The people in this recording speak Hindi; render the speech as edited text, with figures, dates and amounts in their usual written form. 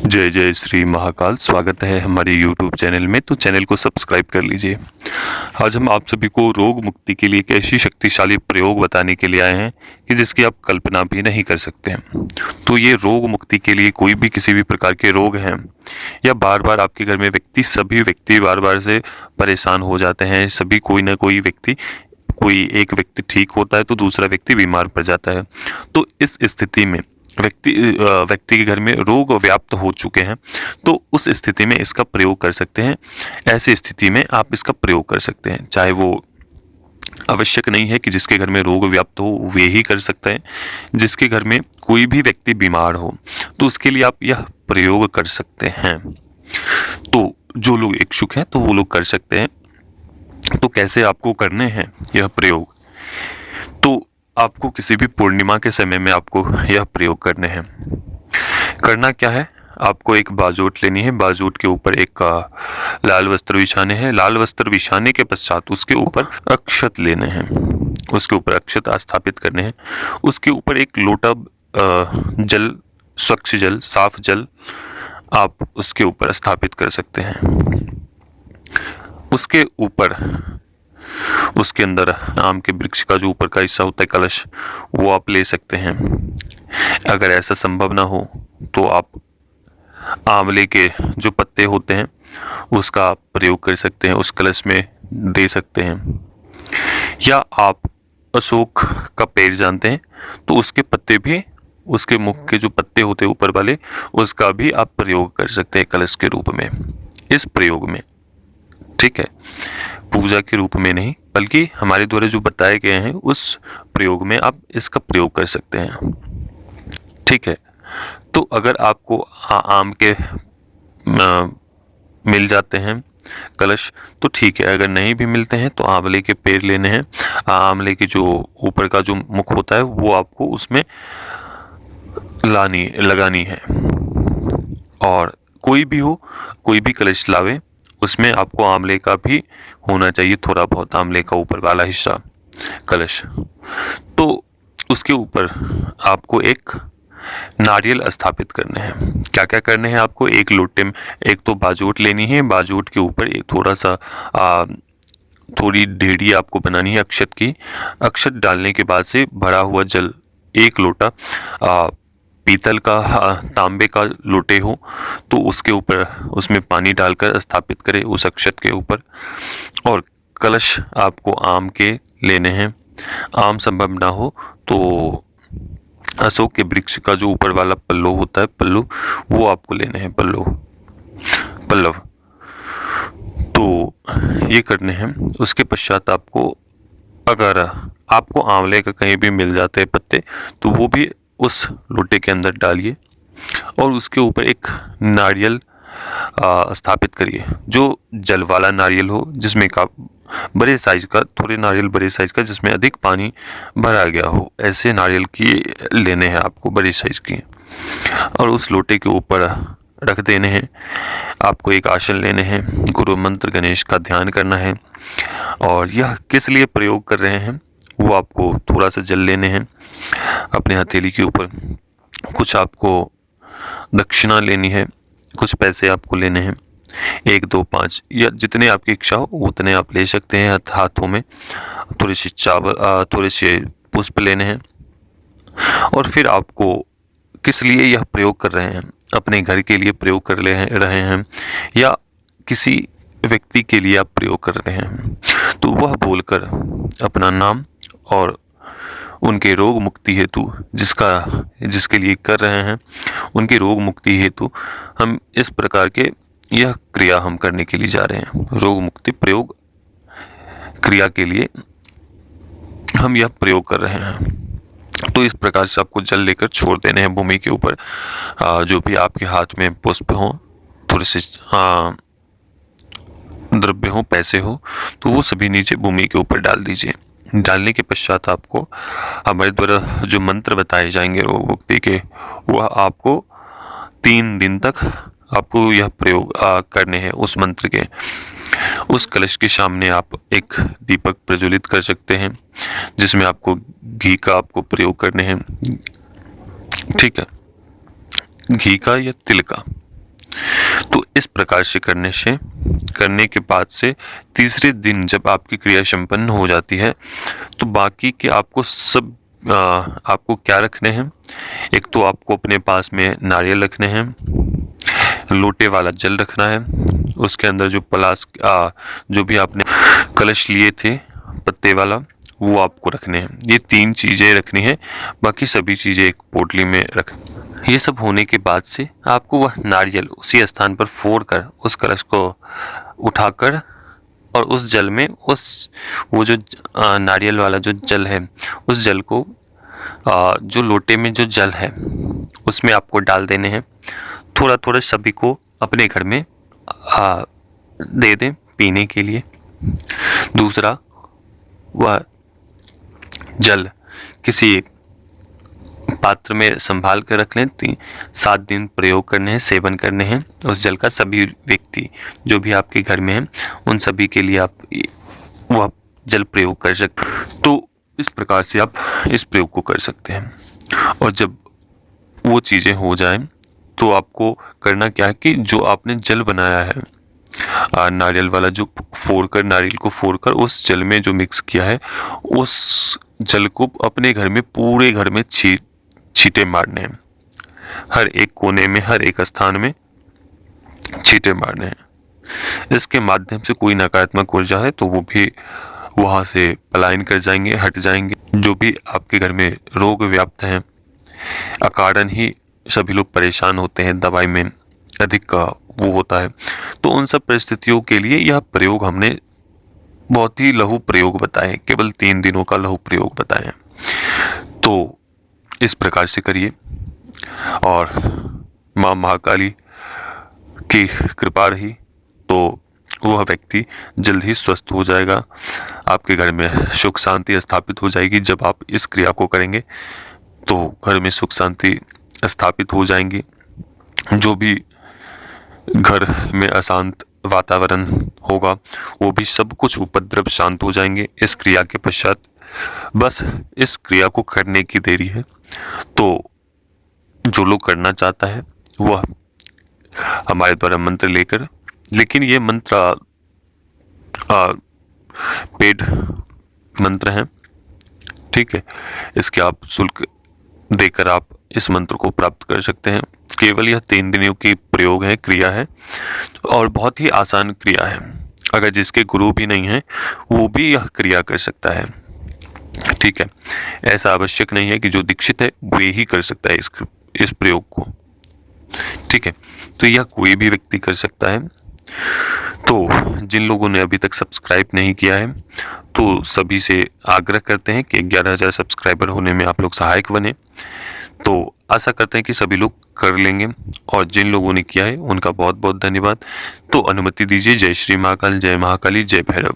जय जय श्री महाकाल। स्वागत है हमारे YouTube चैनल में। तो चैनल को सब्सक्राइब कर लीजिए। आज हम आप सभी को रोग मुक्ति के लिए एक ऐसी शक्तिशाली प्रयोग बताने के लिए आए हैं कि जिसकी आप कल्पना भी नहीं कर सकते हैं। तो ये रोग मुक्ति के लिए कोई भी किसी भी प्रकार के रोग हैं या बार बार आपके घर में सभी व्यक्ति बार बार से परेशान हो जाते हैं, सभी कोई ना कोई व्यक्ति, कोई एक व्यक्ति ठीक होता है तो दूसरा व्यक्ति बीमार पड़ जाता है। तो इस स्थिति में व्यक्ति के घर में रोग व्याप्त हो चुके हैं, तो उस स्थिति में इसका प्रयोग कर सकते हैं। ऐसी स्थिति में आप इसका प्रयोग कर सकते हैं। चाहे वो आवश्यक नहीं है कि जिसके घर में रोग व्याप्त हो वे ही कर सकते हैं। जिसके घर में कोई भी व्यक्ति बीमार हो तो उसके लिए आप यह प्रयोग कर सकते हैं। तो जो लोग इच्छुक हैं तो वो लोग कर सकते हैं। तो कैसे आपको करने हैं यह प्रयोग? तो आपको किसी भी पूर्णिमा के समय में आपको यह प्रयोग करने हैं। करना क्या है, आपको एक बाजूट लेनी है। बाजूट के ऊपर एक लाल वस्त्र बिछाने हैं। लाल वस्त्र बिछाने के पश्चात उसके ऊपर अक्षत लेने हैं। उसके ऊपर अक्षत स्थापित करने हैं। उसके ऊपर एक लोटा जल, स्वच्छ जल, साफ जल आप उसके ऊपर स्थापित कर सकते हैं। उसके ऊपर उसके अंदर आम के वृक्ष का जो ऊपर का हिस्सा होता है, कलश, वो आप ले सकते हैं। अगर ऐसा संभव ना हो तो आप आंवले के जो पत्ते होते हैं उसका आप प्रयोग कर सकते हैं, उस कलश में दे सकते हैं। या आप अशोक का पेड़ जानते हैं तो उसके पत्ते भी, उसके मुख के जो पत्ते होते हैं ऊपर वाले, उसका भी आप प्रयोग कर सकते हैं कलश के रूप में, इस प्रयोग में। ठीक है, पूजा के रूप में नहीं बल्कि हमारे द्वारा जो बताए गए हैं उस प्रयोग में आप इसका प्रयोग कर सकते हैं। ठीक है, तो अगर आपको आम के मिल जाते हैं कलश तो ठीक है, अगर नहीं भी मिलते हैं तो आंवले के पेड़ लेने हैं। आंवले के जो ऊपर का जो मुख होता है वो आपको उसमें लगानी है। और कोई भी हो, कोई भी कलश लावे, उसमें आपको आंवले का भी होना चाहिए, थोड़ा बहुत आंवले का ऊपर वाला हिस्सा कलश। तो उसके ऊपर आपको एक नारियल स्थापित करने हैं। क्या क्या करने हैं आपको? एक लोटे में एक तो बाजूट लेनी है। बाजूट के ऊपर एक थोड़ा सा थोड़ी ढेड़ी आपको बनानी है अक्षत की। अक्षत डालने के बाद से भरा हुआ जल, एक लोटा पीतल का, तांबे का लोटे हो तो उसके ऊपर, उसमें पानी डालकर स्थापित करें उस अक्षत के ऊपर। और कलश आपको आम के लेने हैं। आम संभव ना हो तो अशोक के वृक्ष का जो ऊपर वाला पल्लव होता है, पल्लू, वो आपको लेने हैं, पल्लव। तो ये करने हैं। उसके पश्चात आपको, अगर आपको आंवले का कहीं भी मिल जाते हैं पत्ते तो वो भी उस लोटे के अंदर डालिए और उसके ऊपर एक नारियल स्थापित करिए, जो जल वाला नारियल हो, जिसमें का बड़े साइज का, थोड़े नारियल बड़े साइज का जिसमें अधिक पानी भरा गया हो, ऐसे नारियल की लेने हैं आपको, बड़े साइज की। और उस लोटे के ऊपर रख देने हैं। आपको एक आसन लेने हैं, गुरु मंत्र गणेश का ध्यान करना है। और यह किस लिए प्रयोग कर रहे हैं वो आपको थोड़ा सा जल लेने हैं अपने हथेली के ऊपर। कुछ आपको दक्षिणा लेनी है, कुछ पैसे आपको लेने हैं, 1, 2, 5 या जितने आपकी इच्छा हो उतने आप ले सकते हैं। हाथों में थोड़े से चावल, थोड़े से पुष्प लेने हैं। और फिर आपको किस लिए यह प्रयोग कर रहे हैं? अपने घर के लिए प्रयोग कर रहे हैं या किसी व्यक्ति के लिए आप प्रयोग कर रहे हैं, तो वह बोलकर अपना नाम और उनके रोग मुक्ति हेतु, जिसके लिए कर रहे हैं, उनकी रोग मुक्ति हेतु हम इस प्रकार के यह क्रिया हम करने के लिए जा रहे हैं। रोग मुक्ति प्रयोग क्रिया के लिए हम यह प्रयोग कर रहे हैं। तो इस प्रकार से आपको जल लेकर छोड़ देने हैं भूमि के ऊपर। जो भी आपके हाथ में पुष्प हो, थोड़े से द्रव्य हो, पैसे हो, तो वो सभी नीचे भूमि के ऊपर डाल दीजिए। डालने के पश्चात आपको हमारे द्वारा जो मंत्र बताए जाएंगे रोग मुक्ति के, वह आपको 3 दिन तक आपको यह प्रयोग करने हैं उस मंत्र के। उस कलश के सामने आप एक दीपक प्रज्वलित कर सकते हैं जिसमें आपको घी का आपको प्रयोग करने हैं। ठीक है, घी का या तिल का, तो इस प्रकार से करने के बाद से तीसरे दिन जब आपकी क्रिया संपन्न हो जाती है, तो बाकी के आपको क्या रखने हैं। एक तो आपको अपने पास में नारियल रखने हैं, लोटे वाला जल रखना है, उसके अंदर जो भी आपने कलश लिए थे पत्ते वाला, वो आपको रखने हैं। ये 3 चीज़ें रखनी है, बाकी सभी चीज़ें एक पोटली में रख। ये सब होने के बाद से आपको वह नारियल उसी स्थान पर फोड़कर उस कलश को उठाकर और उस जल में वो जो नारियल वाला जो जल है, उस जल को जो लोटे में जो जल है उसमें आपको डाल देने हैं। थोड़ा थोड़ा सभी को अपने घर में दे दें पीने के लिए। दूसरा, वह जल किसी पात्र में संभाल कर रख लें। 7 दिन प्रयोग करने हैं, सेवन करने हैं उस जल का। सभी व्यक्ति जो भी आपके घर में हैं उन सभी के लिए आप वह जल प्रयोग कर सकते हैं। तो इस प्रकार से आप इस प्रयोग को कर सकते हैं। और जब वो चीज़ें हो जाएं तो आपको करना क्या है कि जो आपने जल बनाया है नारियल वाला, जो नारियल को फोड़कर उस जल में जो मिक्स किया है, उस जल को अपने घर में पूरे घर में छींटे मारने हैं। हर एक कोने में, हर एक स्थान में छींटे मारने हैं। इसके माध्यम से कोई नकारात्मक ऊर्जा है तो वो भी वहाँ से पलायन कर जाएंगे, हट जाएंगे। जो भी आपके घर में रोग व्याप्त हैं, अकारण ही सभी लोग परेशान होते हैं, दवाई में अधिक वो होता है, तो उन सब परिस्थितियों के लिए यह प्रयोग हमने बहुत ही लघु प्रयोग बताए, केवल 3 दिनों का लघु प्रयोग बताए हैं। तो इस प्रकार से करिए और माँ महाकाली की कृपा रही तो वह व्यक्ति जल्द ही स्वस्थ हो जाएगा। आपके घर में सुख शांति स्थापित हो जाएगी। जब आप इस क्रिया को करेंगे तो घर में सुख शांति स्थापित हो जाएंगी। जो भी घर में अशांत वातावरण होगा वो भी सब कुछ उपद्रव शांत हो जाएंगे इस क्रिया के पश्चात। बस इस क्रिया को करने की देरी है। तो जो लोग करना चाहता है वह हमारे द्वारा मंत्र लेकर, लेकिन ये मंत्र पेड मंत्र हैं, ठीक है। इसके आप शुल्क देकर आप इस मंत्र को प्राप्त कर सकते हैं। केवल यह 3 दिनों की प्रयोग है, क्रिया है और बहुत ही आसान क्रिया है। अगर जिसके गुरु भी नहीं है वो भी यह क्रिया कर सकता है, ठीक है। ऐसा आवश्यक नहीं है कि जो दीक्षित है वे ही कर सकता है इस प्रयोग को, ठीक है। तो यह कोई भी व्यक्ति कर सकता है। तो जिन लोगों ने अभी तक सब्सक्राइब नहीं किया है तो सभी से आग्रह करते हैं कि 11,000 सब्सक्राइबर होने में आप लोग सहायक बने। तो आशा करते हैं कि सभी लोग कर लेंगे और जिन लोगों ने किया है उनका बहुत बहुत धन्यवाद। तो अनुमति दीजिए। जय श्री महाकाल, जय महाकाली, जय भैरव।